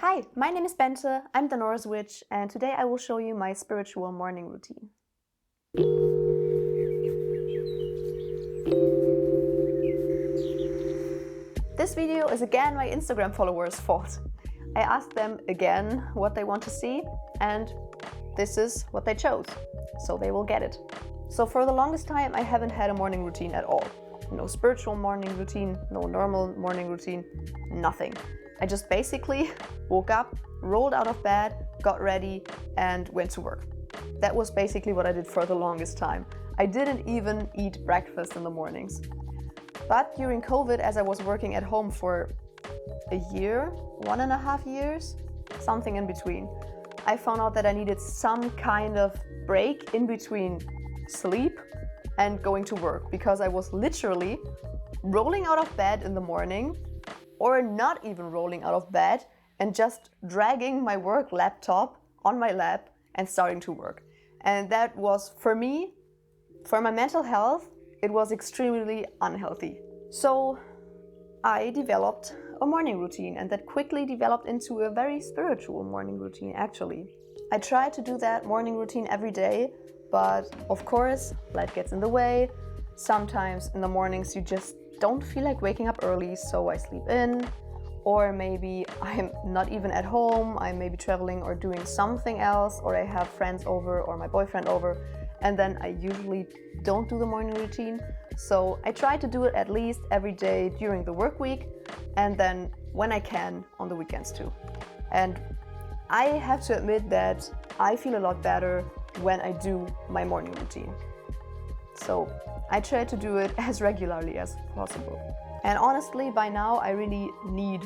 Hi, my name is Bente, I'm the Norse Witch, and today I will show you my spiritual morning routine. This video is again my Instagram followers' fault. I asked them again what they want to see, and this is what they chose, so they will get it. So for the longest time I haven't had a morning routine at all. No spiritual morning routine, no normal morning routine, nothing. I just basically woke up, rolled out of bed, got ready, and went to work. That was basically what I did for the longest time. I didn't even eat breakfast in the mornings. But during COVID, as I was working at home for a year, 1.5 years, something in between, I found out that I needed some kind of break in between sleep and going to work, because I was literally rolling out of bed in the morning, or not even rolling out of bed, and just dragging my work laptop on my lap and starting to work. And that was, for me, for my mental health, it was extremely unhealthy. So I developed a morning routine, and that quickly developed into a very spiritual morning routine, actually. I try to do that morning routine every day, but of course, life gets in the way. Sometimes in the mornings you just don't feel like waking up early, so I sleep in. Or maybe I'm not even at home, I'm maybe traveling or doing something else, or I have friends over or my boyfriend over, and then I usually don't do the morning routine. So I try to do it at least every day during the work week, and then when I can on the weekends too. And I have to admit that I feel a lot better when I do my morning routine. So I try to do it as regularly as possible. And honestly, by now I really need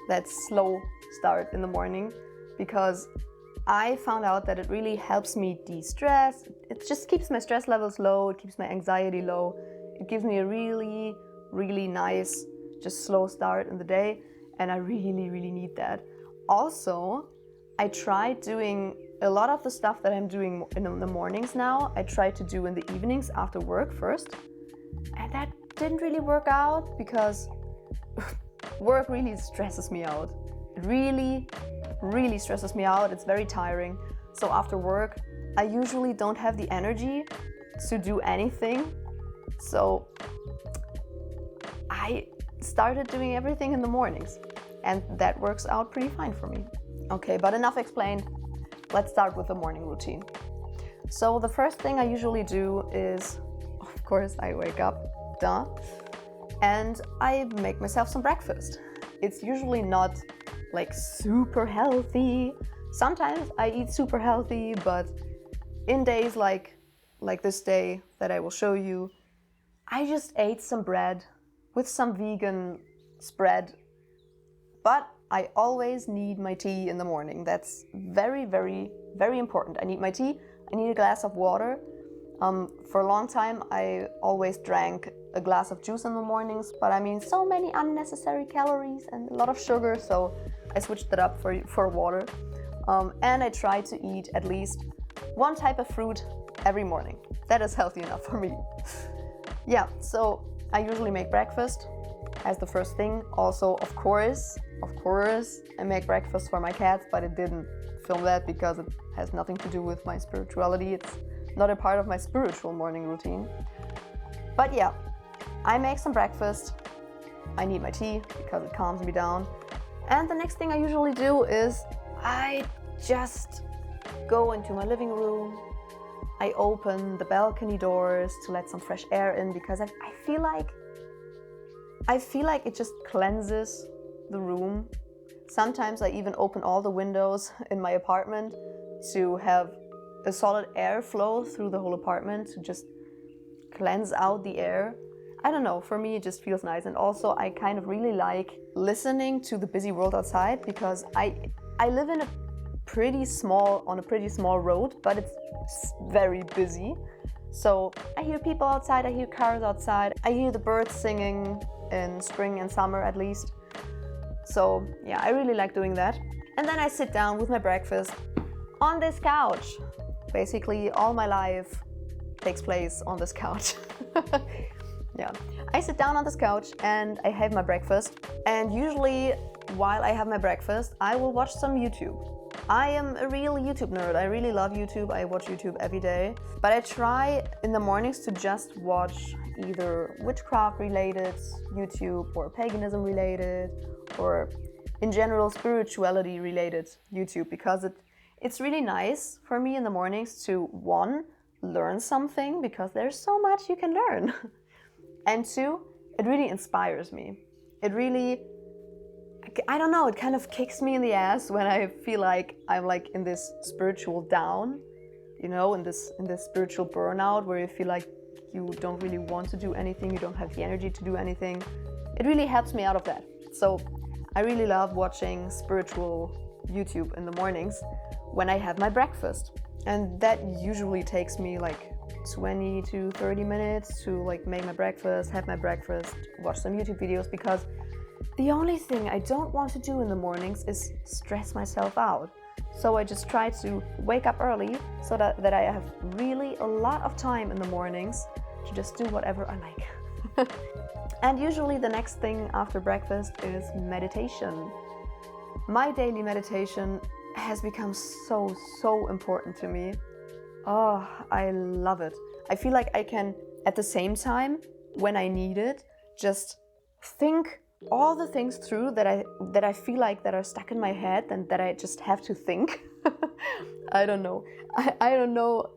that slow start in the morning, because I found out that it really helps me de-stress. It just keeps my stress levels low, it keeps my anxiety low. It gives me a really, really nice, just slow start in the day, and I really, really need that. Also, I tried doing a lot of the stuff that I'm doing in the mornings now, I try to do in the evenings after work first. And that didn't really work out, because work really stresses me out. It really, really stresses me out. It's very tiring. So after work, I usually don't have the energy to do anything. So I started doing everything in the mornings, and that works out pretty fine for me. Okay, but enough explained. Let's start with the morning routine. So the first thing I usually do is, of course, I wake up, duh, and I make myself some breakfast. It's usually not like super healthy. Sometimes I eat super healthy, but in days like this day that I will show you, I just ate some bread with some vegan spread. But I always need my tea in the morning. That's very, very, very important. I need my tea, I need a glass of water. For a long time, I always drank a glass of juice in the mornings, but I mean, so many unnecessary calories and a lot of sugar, so I switched it up for water. And I try to eat at least one type of fruit every morning. That is healthy enough for me. Yeah, so I usually make breakfast as the first thing. Also, of course, I make breakfast for my cats, but I didn't film that because it has nothing to do with my spirituality. It's not a part of my spiritual morning routine. But yeah, I make some breakfast. I need my tea because it calms me down. And the next thing I usually do is I just go into my living room. I open the balcony doors to let some fresh air in, because I feel like it just cleanses the room. Sometimes I even open all the windows in my apartment to have a solid airflow through the whole apartment, to just cleanse out the air. I don't know, for me it just feels nice. And also I kind of really like listening to the busy world outside, because I live in on a pretty small road, but it's very busy. So I hear people outside, I hear cars outside, I hear the birds singing in spring and summer at least. So yeah, I really like doing that. And then I sit down with my breakfast on this couch. Basically, all my life takes place on this couch. Yeah, I sit down on this couch and I have my breakfast. And usually while I have my breakfast, I will watch some YouTube. I am a real YouTube nerd. I really love YouTube. I watch YouTube every day. But I try in the mornings to just watch either witchcraft related YouTube or paganism related or in general spirituality related YouTube, because it's really nice for me in the mornings to, one, learn something, because there's so much you can learn. And two, it really inspires me. It really, I don't know, it kind of kicks me in the ass when I feel like I'm like in this spiritual down, you know, in this spiritual burnout where you feel like you don't really want to do anything, you don't have the energy to do anything. It really helps me out of that. So I really love watching spiritual YouTube in the mornings when I have my breakfast. And that usually takes me like 20 to 30 minutes to like make my breakfast, have my breakfast, watch some YouTube videos, because the only thing I don't want to do in the mornings is stress myself out. So I just try to wake up early so that I have really a lot of time in the mornings to just do whatever I like. And usually the next thing after breakfast is meditation. My daily meditation has become so important to me. Oh, I love it. I feel like I can, at the same time, when I need it, just think all the things through that I feel like that are stuck in my head and that I just have to think. I don't know. I don't know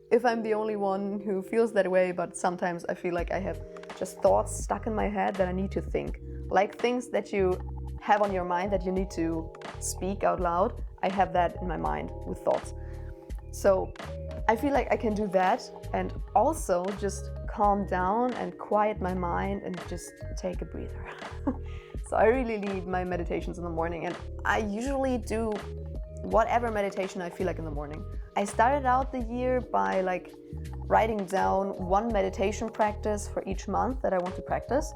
if I'm the only one who feels that way, but sometimes I feel like I have just thoughts stuck in my head that I need to think. Like things that you have on your mind that you need to speak out loud. I have that in my mind with thoughts. So I feel like I can do that and also just calm down and quiet my mind and just take a breather. So I really need my meditations in the morning, and I usually do whatever meditation I feel like in the morning. I started out the year by like writing down one meditation practice for each month that I want to practice,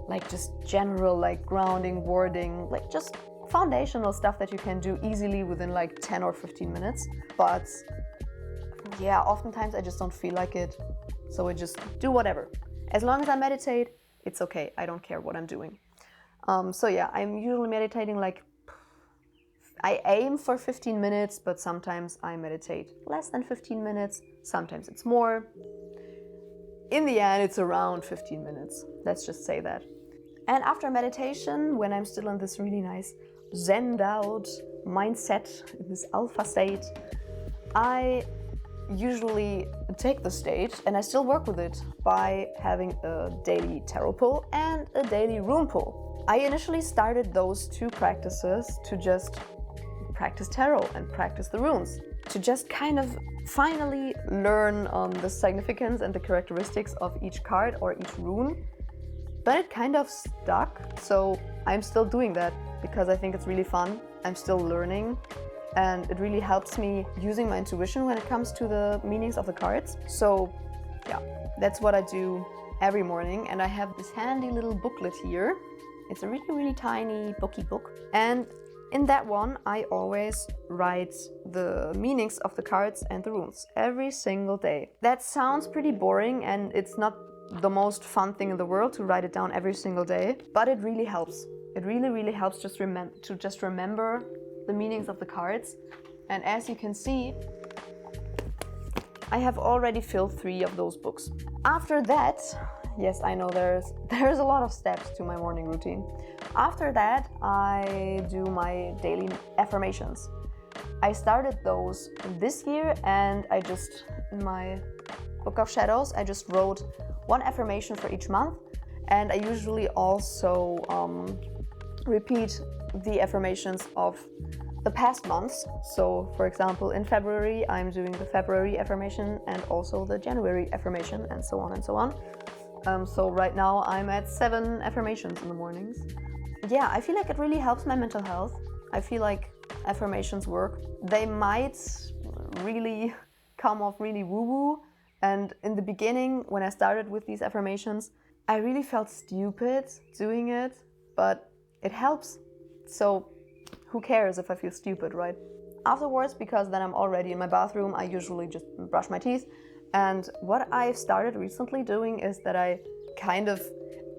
like just general like grounding, wording, like just foundational stuff that you can do easily within like 10 or 15 minutes. But yeah, oftentimes I just don't feel like it, so I just do whatever. As long as I meditate, it's okay. I don't care what I'm doing. So yeah, I'm usually meditating like, I aim for 15 minutes, but sometimes I meditate less than 15 minutes. Sometimes it's more. In the end, it's around 15 minutes. Let's just say that. And after meditation, when I'm still in this really nice zened out mindset, in this alpha state, I usually take the stage, and I still work with it by having a daily tarot pull and a daily rune pull. I initially started those two practices to just practice tarot and practice the runes, to just kind of finally learn the significance and the characteristics of each card or each rune. But it kind of stuck, so I'm still doing that because I think it's really fun. I'm still learning, and it really helps me using my intuition when it comes to the meanings of the cards. So yeah, that's what I do every morning, and I have this handy little booklet here. It's a really tiny booky book, and in that one I always write the meanings of the cards and the runes every single day. That sounds pretty boring, and it's not the most fun thing in the world to write it down every single day, but it really helps. It really helps to just remember the meanings of the cards. And as you can see, I have already filled 3 of those books. After that, yes, I know there's a lot of steps to my morning routine. After that, I do my daily affirmations. I started those this year, and I just, in my Book of Shadows, I just wrote one affirmation for each month, and I usually also repeat the affirmations of the past months. So for example, in February I'm doing the February affirmation and also the January affirmation, and so on and so on. So right now I'm at 7 affirmations in the mornings. Yeah, I feel like it really helps my mental health. I feel like affirmations work. They might really come off really woo-woo, and in the beginning when I started with these affirmations, I really felt stupid doing it, but it helps. So who cares if I feel stupid, right? Afterwards, because then I'm already in my bathroom, I usually just brush my teeth. And what I've started recently doing is that I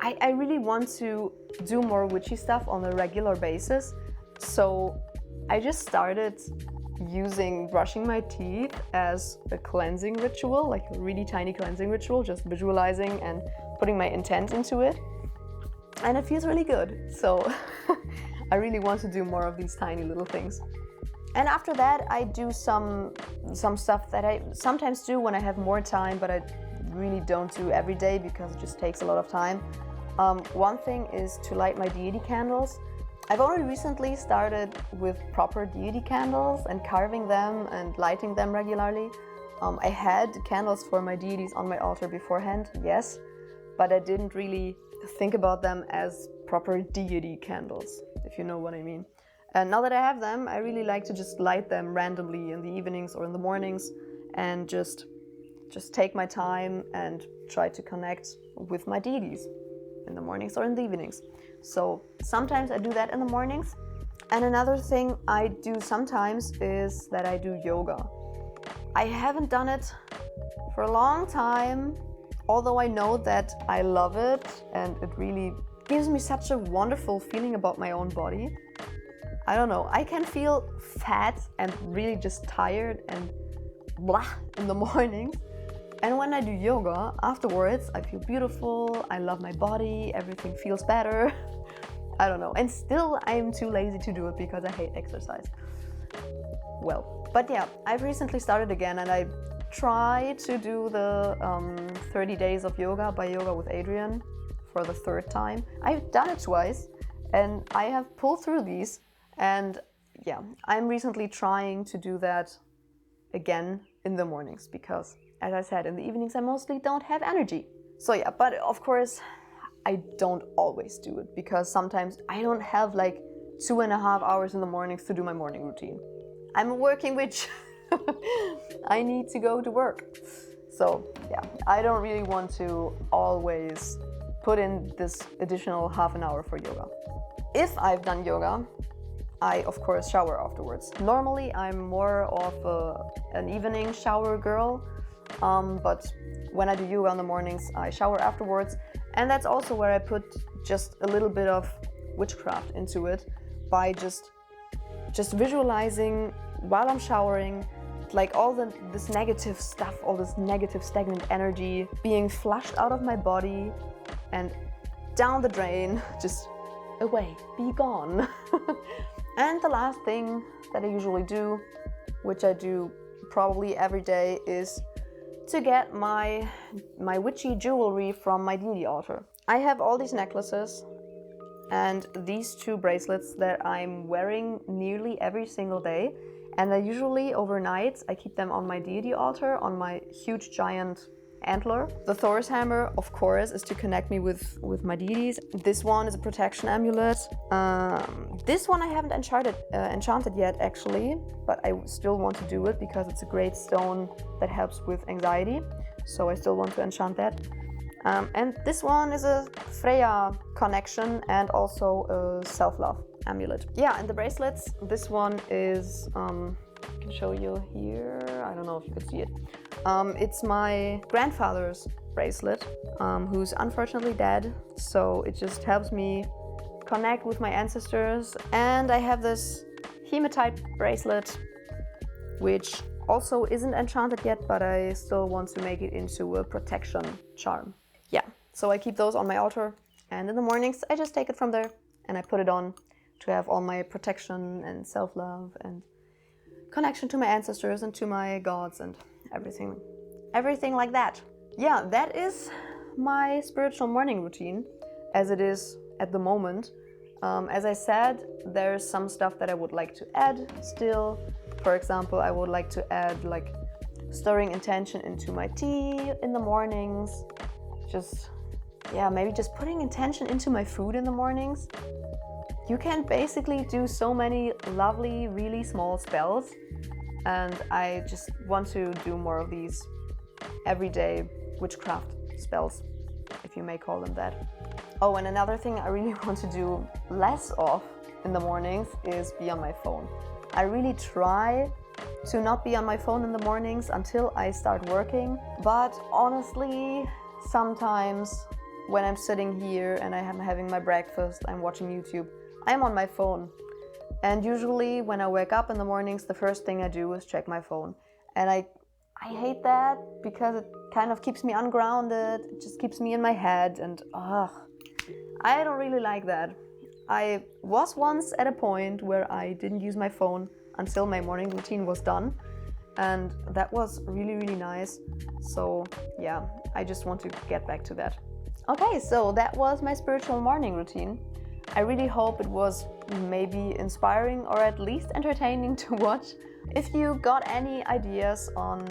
I really want to do more witchy stuff on a regular basis. So I just started using brushing my teeth as a cleansing ritual, like a really tiny cleansing ritual, just visualizing and putting my intent into it. And it feels really good. So I really want to do more of these tiny little things. And after that, I do some stuff that I sometimes do when I have more time, but I really don't do every day because it just takes a lot of time. One thing is to light my deity candles. I've only recently started with proper deity candles and carving them and lighting them regularly. I had candles for my deities on my altar beforehand, yes, but I didn't really think about them as proper deity candles, if you know what I mean. And now that I have them, I really like to just light them randomly in the evenings or in the mornings and just take my time and try to connect with my deities in the mornings or in the evenings. So sometimes I do that in the mornings. And another thing I do sometimes is that I do yoga. I haven't done it for a long time, although I know that I love it and it really gives me such a wonderful feeling about my own body. I don't know, I can feel fat and really just tired and blah in the mornings. And when I do yoga, afterwards, I feel beautiful, I love my body, everything feels better. I don't know. And still, I am too lazy to do it because I hate exercise. Well, but yeah, I've recently started again and I try to do the 30 days of yoga by Yoga with Adrian for the third time. I've done it twice and I have pulled through these. And yeah, I'm recently trying to do that again in the mornings because, as I said, in the evenings I mostly don't have energy. So yeah, but of course I don't always do it because sometimes I don't have like 2.5 hours in the mornings to do my morning routine. I'm a working witch. I need to go to work. So yeah, I don't really want to always put in this additional half an hour for yoga. If I've done yoga, I of course shower afterwards. Normally I'm more of an evening shower girl, but when I do yoga in the mornings, I shower afterwards. And that's also where I put just a little bit of witchcraft into it by just visualizing while I'm showering, like all this negative stuff, all this negative stagnant energy being flushed out of my body and down the drain, just away, be gone. And the last thing that I usually do, which I do probably every day, is to get my witchy jewelry from my deity altar. I have all these necklaces and these 2 bracelets that I'm wearing nearly every single day. And I usually overnight, I keep them on my deity altar, on my huge giant antler. The Thor's hammer, of course, is to connect me with my deities. This one is a protection amulet. This one I haven't enchanted yet, actually, but I still want to do it because it's a great stone that helps with anxiety. So I still want to enchant that. And this one is a Freya connection and also a self-love amulet. Yeah, and the bracelets, this one is, I can show you here, I don't know if you can see it. It's my grandfather's bracelet, who's unfortunately dead, so it just helps me connect with my ancestors. And I have this hematite bracelet, which also isn't enchanted yet, but I still want to make it into a protection charm. Yeah, so I keep those on my altar, and in the mornings I just take it from there and I put it on to have all my protection and self-love and connection to my ancestors and to my gods and everything like that. Yeah, that is my spiritual morning routine as it is at the moment. As I said, there's some stuff that I would like to add still. For example, I would like to add like stirring intention into my tea in the mornings. Maybe just putting intention into my food in the mornings. You can basically do so many lovely, really small spells. And I just want to do more of these everyday witchcraft spells, if you may call them that. Oh, and another thing I really want to do less of in the mornings is be on my phone. I really try to not be on my phone in the mornings until I start working, but honestly, sometimes when I'm sitting here and I'm having my breakfast, I'm watching YouTube, I'm on my phone. And usually when I wake up in the mornings, the first thing I do is check my phone. And I hate that because it kind of keeps me ungrounded, it just keeps me in my head, and I don't really like that. I was once at a point where I didn't use my phone until my morning routine was done, and that was really, really nice. So yeah, I just want to get back to that. Okay, so that was my spiritual morning routine. I really hope it was maybe inspiring or at least entertaining to watch. If you got any ideas on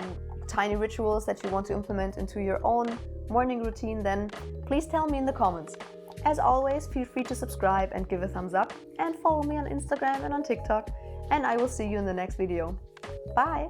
tiny rituals that you want to implement into your own morning routine, then please tell me in the comments. As always, feel free to subscribe and give a thumbs up, and follow me on Instagram and on TikTok, and I will see you in the next video. Bye!